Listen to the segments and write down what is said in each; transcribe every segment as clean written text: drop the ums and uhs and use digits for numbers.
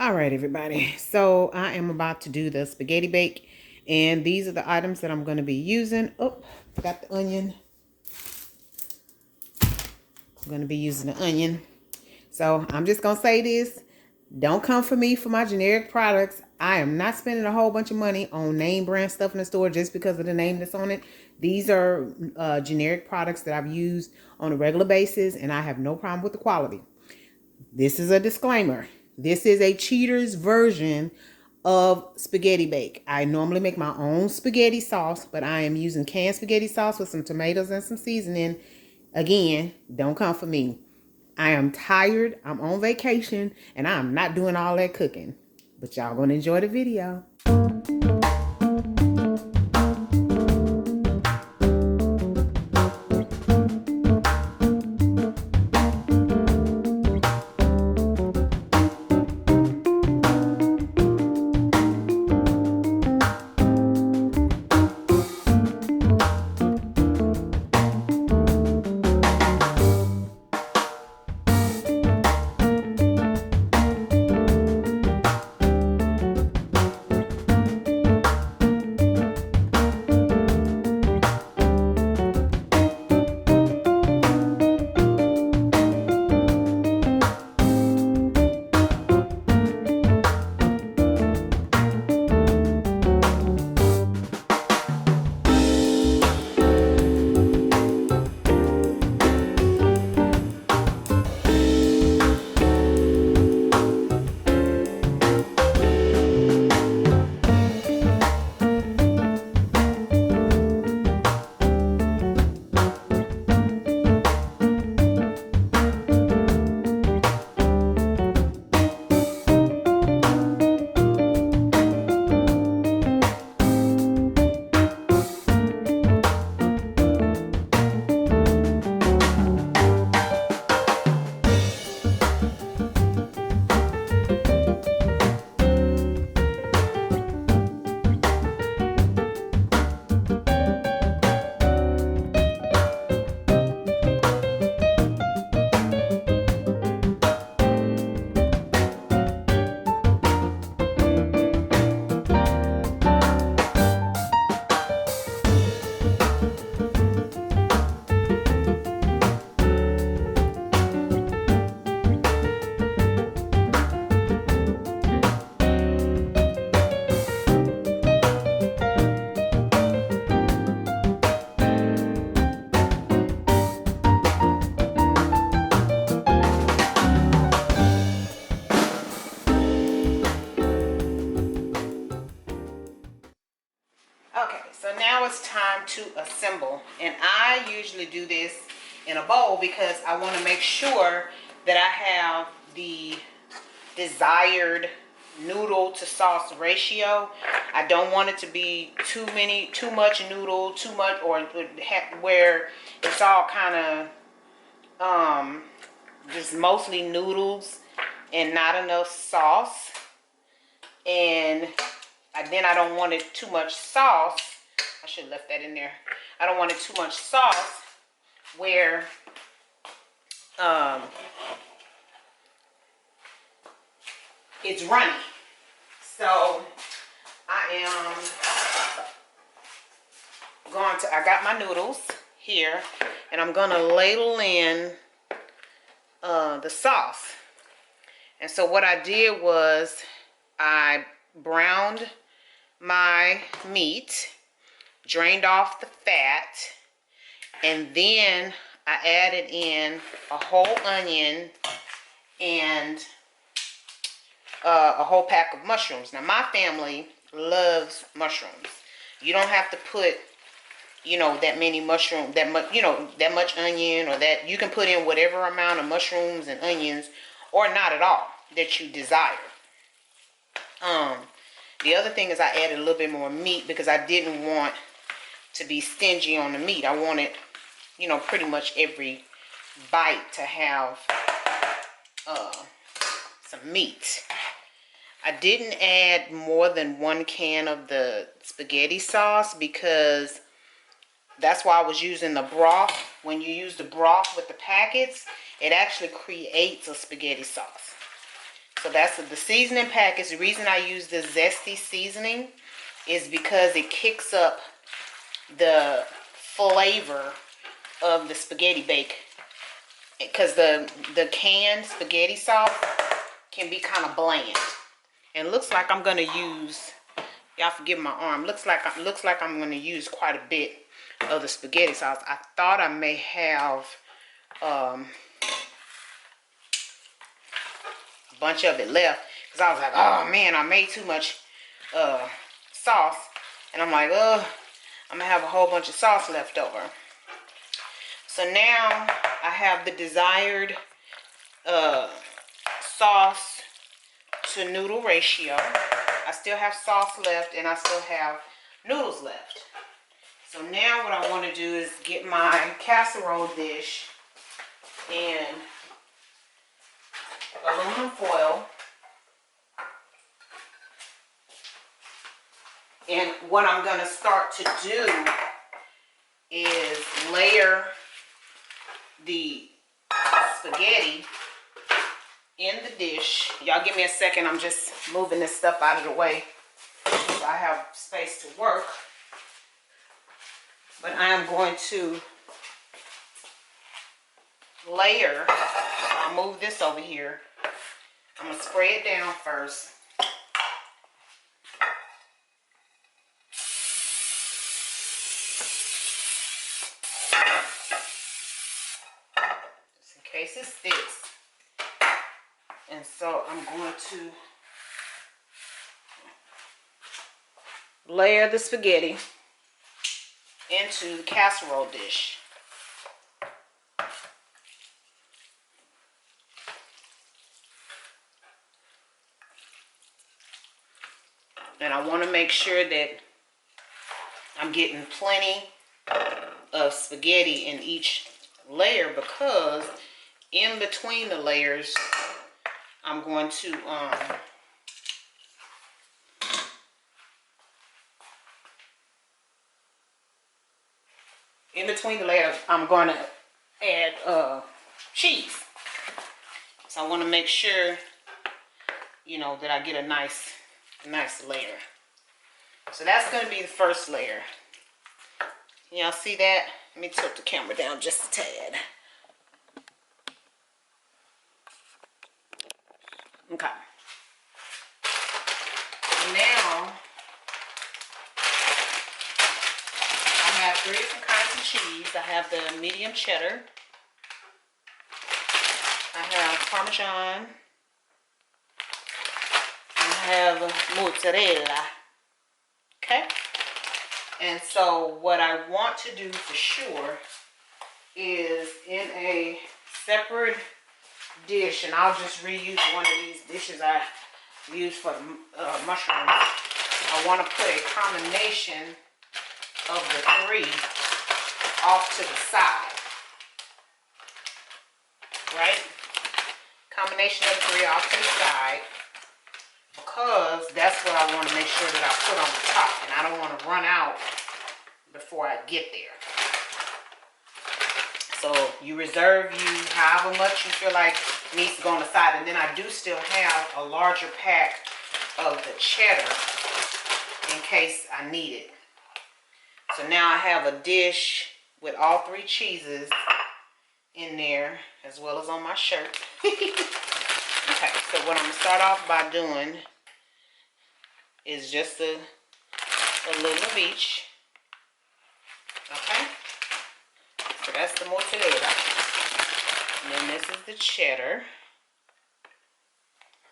All right, everybody. So I am about to do the spaghetti bake, and these are the items that I'm going to be using. Oh, forgot the onion. I'm going to be using the onion. So I'm just going to say this. Don't come for me for my generic products. I am not spending a whole bunch of money on name brand stuff in the store just because of the name that's on it. These are generic products that I've used on a regular basis, and I have no problem with the quality. This is a disclaimer. This is a cheater's version of spaghetti bake. I normally make my own spaghetti sauce, but I am using canned spaghetti sauce with some tomatoes and some seasoning. Again, don't come for me. I am tired, I'm on vacation, and I'm not doing all that cooking. But y'all gonna enjoy the video. Okay, so now it's time to assemble, and I usually do this in a bowl because I want to make sure that I have the desired noodle to sauce ratio. I don't want it to be too much noodle, too much, or where it's all kind of just mostly noodles and not enough sauce. And then I don't want it too much sauce. I should have left that in there. I don't want it too much sauce where it's runny. So I got my noodles here, and I'm gonna ladle in the sauce. And so what I did was I browned my meat, drained off the fat, and then I added in a whole onion and a whole pack of mushrooms. Now my family loves mushrooms. You don't have to put, that many mushrooms, that much onion, or that you can put in whatever amount of mushrooms and onions, or not at all, that you desire. The other thing is I added a little bit more meat because I didn't want to be stingy on the meat. I wanted, pretty much every bite to have some meat. I didn't add more than 1 can of the spaghetti sauce because that's why I was using the broth. When you use the broth with the packets, it actually creates a spaghetti sauce. So that's the seasoning package. The reason I use the zesty seasoning is because it kicks up the flavor of the spaghetti bake. Because the canned spaghetti sauce can be kind of bland. And looks like I'm gonna use, y'all forgive my arm, looks like I'm gonna use quite a bit of the spaghetti sauce. I thought I may have a bunch of it left, because I was like, oh man, I made too much sauce, and I'm like, I'm gonna have a whole bunch of sauce left over. So now I have the desired sauce to noodle ratio. I still have sauce left, and I still have noodles left. So now what I want to do is get my casserole dish in aluminum foil. And what I'm going to start to do is layer the spaghetti in the dish. Y'all give me a second. I'm just moving this stuff out of the way so I have space to work. But I am going to layer. I'll move this over here. I'm going to spray it down first. Just in case it sticks. And so I'm going to layer the spaghetti into the casserole dish. And I want to make sure that I'm getting plenty of spaghetti in each layer, because in between the layers I'm going to I'm going to add cheese. So I want to make sure, you know, that I get a nice layer. So that's going to be the first layer. Y'all see that? Let me tilt the camera down just a tad. Okay. Now I have 3 different kinds of cheese. I have the medium cheddar. I have Parmesan. I have mozzarella. Okay? And so what I want to do for sure is in a separate dish, and I'll just reuse one of these dishes I used for the mushrooms. I want to put a combination of the 3 off to the side. Right? Combination of the 3 off to the side, because that's what I want to make sure that I put on the top, and I don't want to run out before I get there. So you reserve however much you feel like needs to go on the side, and then I do still have a larger pack of the cheddar in case I need it. So now I have a dish with all 3 cheeses in there, as well as on my shirt. Okay, so what I'm going to start off by doing is just a little of each. Okay, so that's the mozzarella. And then this is the cheddar.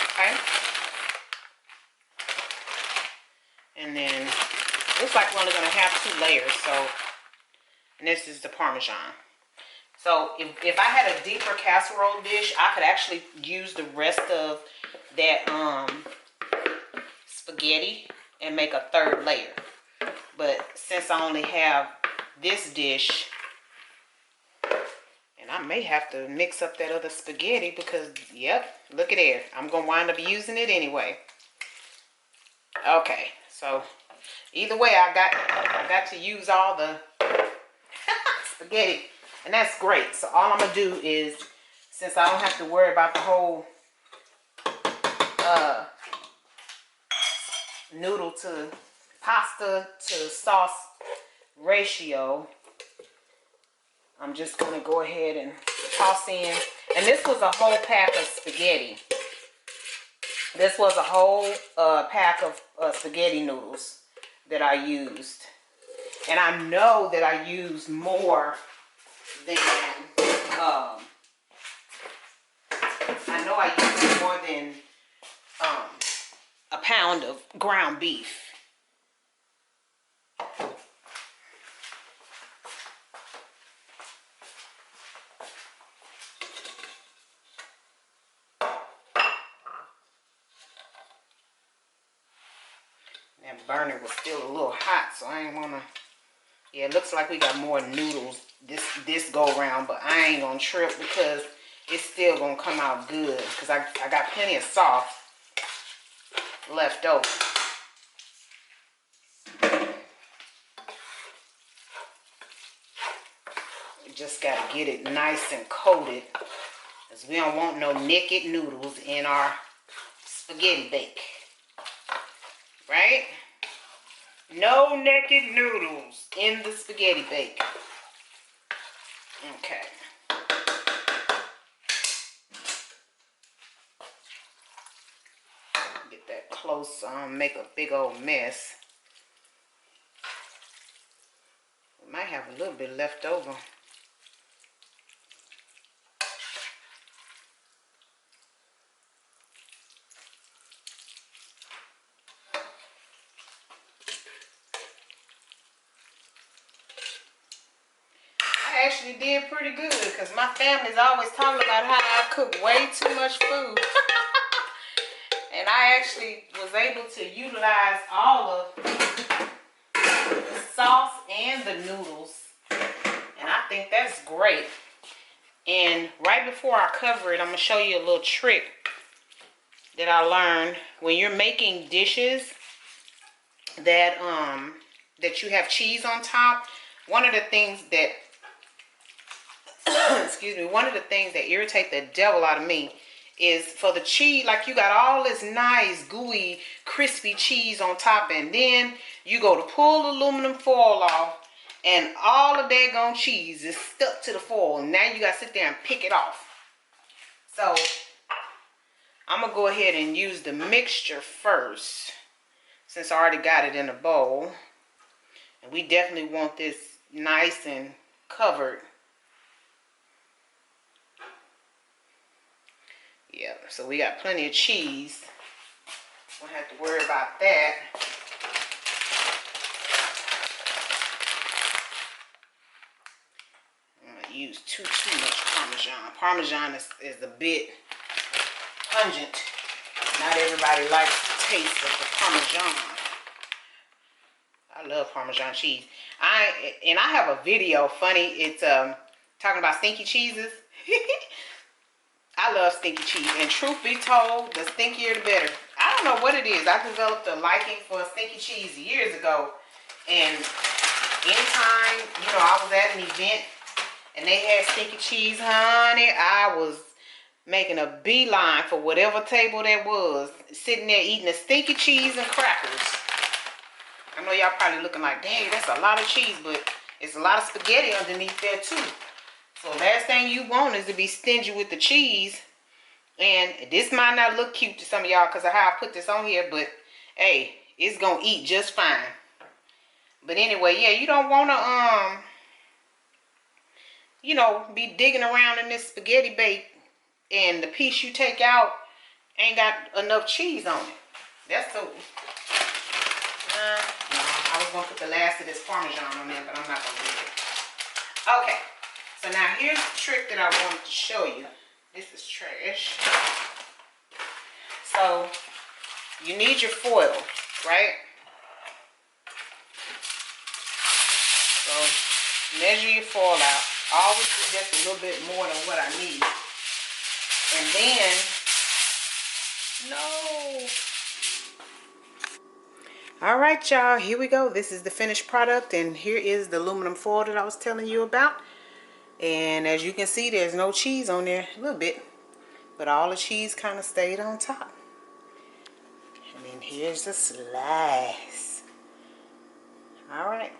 Okay. And then, looks like we're only going to have 2 layers, so, and this is the Parmesan. So if I had a deeper casserole dish, I could actually use the rest of that spaghetti and make a 3rd layer. But since I only have this dish, and I may have to mix up that other spaghetti, because, yep, look at there. I'm going to wind up using it anyway. Okay, so either way, I got to use all the spaghetti. And that's great. So all I'm going to do is, since I don't have to worry about the whole noodle to pasta to sauce ratio, I'm just gonna go ahead and toss in, and this was a whole pack of spaghetti. This was a whole pack of spaghetti noodles that I used, and I know that I used more than a pound of ground beef. That burner was still a little hot, so I ain't wanna. Yeah, it looks like we got more noodles this go round, but I ain't gonna trip because it's still gonna come out good because I got plenty of sauce left over. We just gotta get it nice and coated because we don't want no naked noodles in our spaghetti bake. Right? No naked noodles in the spaghetti bake. Okay. Get that close, make a big old mess. We might have a little bit left over. I actually did pretty good because my family's always talking about how I cook way too much food. And I actually was able to utilize all of the sauce and the noodles. And I think that's great. And right before I cover it, I'm going to show you a little trick that I learned. When you're making dishes that that you have cheese on top, one of the things that excuse me, one of the things that irritate the devil out of me is for the cheese, like you got all this nice, gooey, crispy cheese on top, and then you go to pull the aluminum foil off, and all of that gone cheese is stuck to the foil, and now you got to sit there and pick it off. So, I'm going to go ahead and use the mixture first, since I already got it in a bowl. And we definitely want this nice and covered. Yeah, so we got plenty of cheese. Won't have to worry about that. I'm going to use too much Parmesan. Parmesan is a bit pungent. Not everybody likes the taste of the Parmesan. I love Parmesan cheese. I have a video, funny, it's talking about stinky cheeses. I love stinky cheese, and truth be told, the stinkier the better. I don't know what it is. I developed a liking for stinky cheese years ago, and anytime, you know, I was at an event and they had stinky cheese, honey, I was making a beeline for whatever table that was, sitting there eating the stinky cheese and crackers. I know y'all probably looking like, dang, that's a lot of cheese, but it's a lot of spaghetti underneath there too. So last thing you want is to be stingy with the cheese. And this might not look cute to some of y'all because of how I put this on here, but hey, it's gonna eat just fine. But anyway, yeah, you don't want to you know, be digging around in this spaghetti bake and the piece you take out ain't got enough cheese on it. That's so. No, I was gonna put the last of this Parmesan on there, but I'm not gonna do it. Okay. So now here's the trick that I wanted to show you. This is trash. So you need your foil, right? So measure your foil out. Always just a little bit more than what I need. And then, no. All right, y'all, here we go. This is the finished product, and here is the aluminum foil that I was telling you about. And as you can see, there's no cheese on there, a little bit, but all the cheese kind of stayed on top. And then here's the slice. All right.